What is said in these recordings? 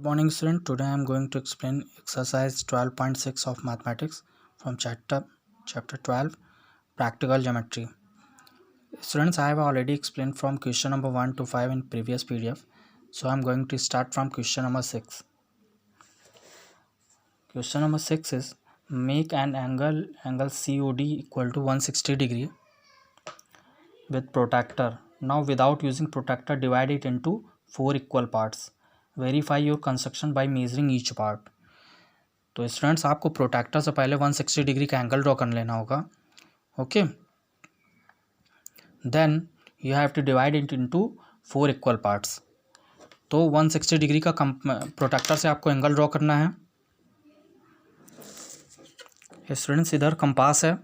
Morning student, today I am going to explain exercise 12.6 of mathematics from chapter 12 practical geometry. Students, I have already explained from question number 1 to 5 in previous PDF, so I am going to start from question number 6. Question number 6 is make an angle COD equal to 160 degree with protractor. Now without using protractor, divide it into 4 equal parts. Verify your construction by measuring each part. तो students आपको protractor से पहले 160 degree का angle draw कर लेना होगा. Okay, then you have to divide it into 4 equal parts. तो 160 degree का प्रोट्रैक्टर से आपको एंगल ड्रॉ करना है. स्टूडेंट्स इधर कंपास है,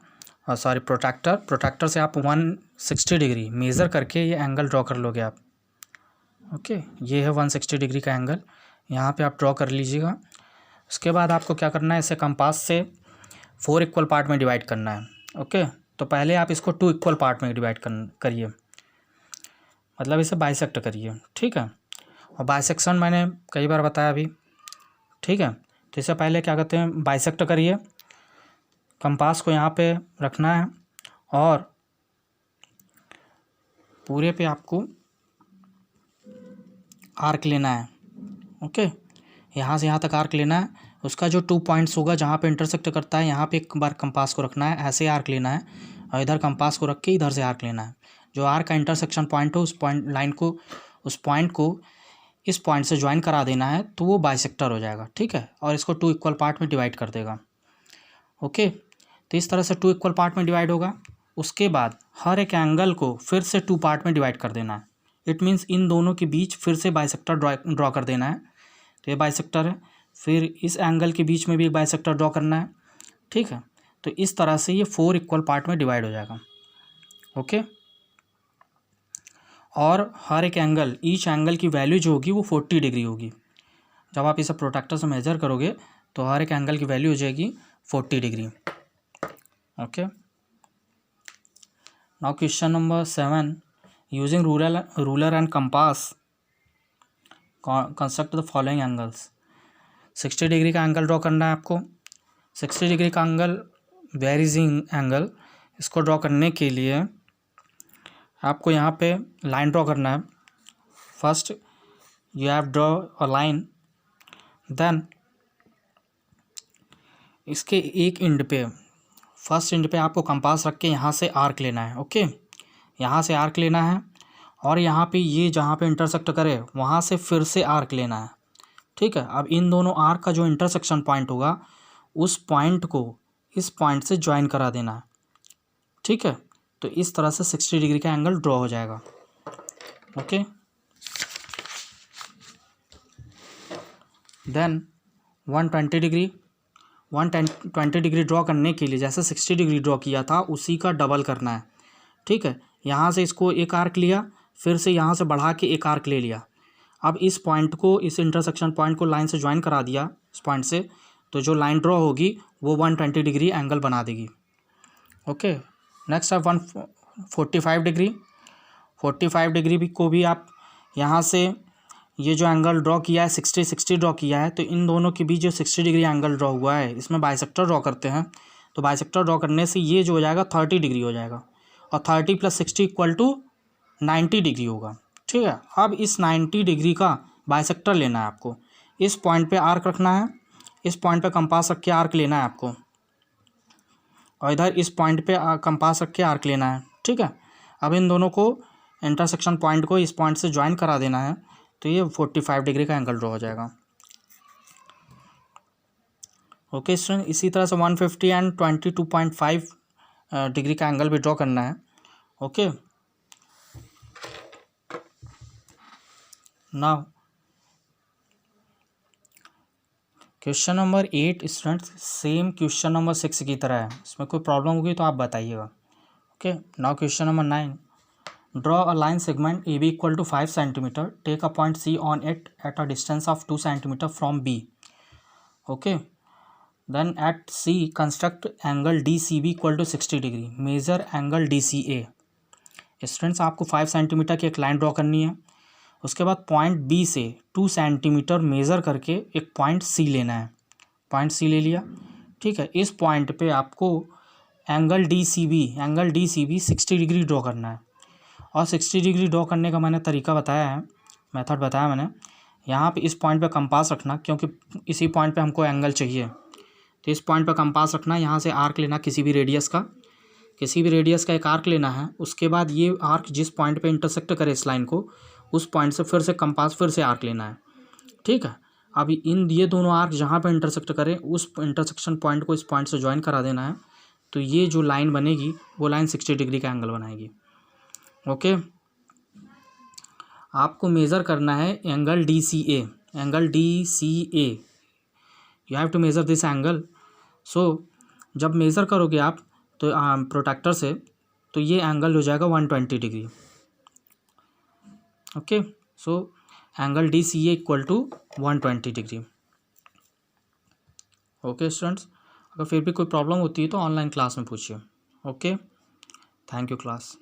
सॉरी प्रोट्रैक्टर से आप 160 डिग्री मेज़र करके ये एंगल ड्रॉ कर लोगे आप. ओके, ये है 160 डिग्री का एंगल, यहाँ पे आप ड्रॉ कर लीजिएगा. उसके बाद आपको क्या करना है, इसे कंपास से 4 इक्वल पार्ट में डिवाइड करना है. ओके, तो पहले आप इसको 2 इक्वल पार्ट में डिवाइड करिए, मतलब इसे बाइसेक्ट करिए. ठीक है, और बाइसेक्शन मैंने कई बार बताया अभी. ठीक है, तो इससे पहले क्या कहते हैं, बाइसेक्ट करिए. कंपास को यहाँ पे रखना है और पूरे पे आपको आर्क लेना है. ओके, यहाँ से यहाँ तक आर्क लेना है. उसका जो 2 पॉइंट्स होगा जहाँ पे इंटरसेक्ट करता है, यहाँ पे एक बार कंपास को रखना है, ऐसे आर्क लेना है, और इधर कंपास को रख के इधर से आर्क लेना है. जो आर्क का इंटरसेक्शन पॉइंट हो, उस पॉइंट को इस पॉइंट से ज्वाइन करा देना है, तो वो बाइसेक्टर हो जाएगा. ठीक है, और इसको 2 इक्वल पार्ट में डिवाइड कर देगा. ओके, तो इस तरह से 2 इक्वल पार्ट में डिवाइड होगा. उसके बाद हर एक एंगल को फिर से 2 पार्ट में डिवाइड कर देना है. इट मीन्स इन दोनों के बीच फिर से बाइसेक्टर ड्रॉ कर देना है. तो ये बाइसेक्टर है, फिर इस एंगल के बीच में भी एक बाइसेक्टर ड्रॉ करना है. ठीक है, तो इस तरह से ये 4 इक्वल पार्ट में डिवाइड हो जाएगा. ओके, और हर एक एंगल, ईच एंगल की वैल्यू जो होगी वो 40 डिग्री होगी. जब आप इसे प्रोट्रैक्टर से मेजर करोगे तो हर एक एंगल की वैल्यू हो जाएगी 40 degree. Okay, now question number 7. Using ruler and compass construct the following angles. 60 degree का एंगल ड्रॉ करना है आपको. 60 डिग्री का एंगल, वेरीजिंग एंगल, इसको ड्रॉ करने के लिए आपको यहाँ पे लाइन ड्रॉ करना है. First you have draw a line, then इसके एक एंड पे, फर्स्ट एंड पे आपको कंपास रख के यहाँ से आर्क लेना है. ओके, यहाँ से आर्क लेना है, और यहाँ पे ये जहाँ पे इंटरसेक्ट करे वहाँ से फिर से आर्क लेना है. ठीक है, अब इन दोनों आर्क का जो इंटरसेक्शन पॉइंट होगा, उस पॉइंट को इस पॉइंट से ज्वाइन करा देना है. ठीक है, तो इस तरह से 60 डिग्री का एंगल ड्रॉ हो जाएगा. ओके, देन 120 डिग्री ड्रॉ करने के लिए जैसे 60 डिग्री ड्रॉ किया था उसी का डबल करना है. ठीक है, यहाँ से इसको एक आर्क लिया, फिर से यहाँ से बढ़ा के एक आर्क ले लिया. अब इस पॉइंट को, इस इंटरसेक्शन पॉइंट को लाइन से ज्वाइन करा दिया इस पॉइंट से, तो जो लाइन ड्रॉ होगी वो 120 डिग्री एंगल बना देगी. ओके, नेक्स्ट है 145 डिग्री. 45 डिग्री को भी आप यहाँ से, ये जो एंगल ड्रॉ किया है 60 ड्रॉ किया है, तो इन दोनों के बीच जो 60 डिग्री एंगल ड्रॉ हुआ है, इसमें बाइसेक्टर ड्रॉ करते हैं. तो बाइसेक्टर ड्रॉ करने से ये जो हो जाएगा 30 डिग्री हो जाएगा, और 30 + 60 इक्वल टू 90 डिग्री होगा. ठीक है, अब इस 90 डिग्री का बाइसेक्टर लेना है आपको. इस पॉइंट पे आर्क रखना है, इस पॉइंट पे कंपास रख के आर्क लेना है आपको, और इधर इस पॉइंट पे कंपास रख के आर्क लेना है. ठीक है, अब इन दोनों को, इंटरसेक्शन पॉइंट को इस पॉइंट से ज्वाइन करा देना है, तो ये 45 डिग्री का एंगल ड्रॉ हो जाएगा. ओके स्टूडेंट, इसी तरह से 150 एंड 22.5 डिग्री का एंगल भी ड्रॉ करना है. Okay, now question number 8 students same question number 6 की तरह है. इसमें कोई प्रॉब्लम होगी तो आप बताइएगा. Okay, now question number 9. Draw a line segment AB equal to 5 centimetre. Take a point C on it at a distance of 2 centimetre from B. Okay, then at C construct angle DCB equal to 60 degree. Measure angle DCA. Students आपको 5 centimetre की एक line draw करनी है. उसके बाद point B से 2 centimetre measure करके एक पॉइंट सी लेना है। पॉइंट सी ले लिया, ठीक है। इस पॉइंट पे आपको angle D C B 60 degree draw करना है। और 60 डिग्री ड्रॉ करने का मैंने तरीका बताया है, मेथड बताया मैंने। यहाँ पे इस पॉइंट पे कंपास रखना, क्योंकि इसी पॉइंट पे हमको एंगल चाहिए। तो इस पॉइंट पे कंपास रखना, यहाँ से आर्क लेना किसी भी रेडियस का एक आर्क लेना है। उसके बाद ये आर्क जिस पॉइंट पे इंटरसेक्ट करे इस लाइन को, उस पॉइंट से फिर से कंपास फिर से आर्क लेना है, ठीक है। अब ये दोनों आर्क जहाँ पे इंटरसेक्ट करें उस इंटरसेक्शन पॉइंट को इस पॉइंट से ज्वाइन करा देना है। तो ये जो लाइन बनेगी वो लाइन 60 डिग्री का एंगल बनाएगी। ओके, आपको मेज़र करना है angle D C A. You have to measure this angle. So जब मेज़र करोगे आप तो प्रोट्रैक्टर से, तो ये एंगल हो जाएगा 120 degree. Okay, so angle D C A equal to 120 degree. Okay students, अगर फिर भी कोई प्रॉब्लम होती है तो ऑनलाइन क्लास में पूछिए। Okay, thank you class.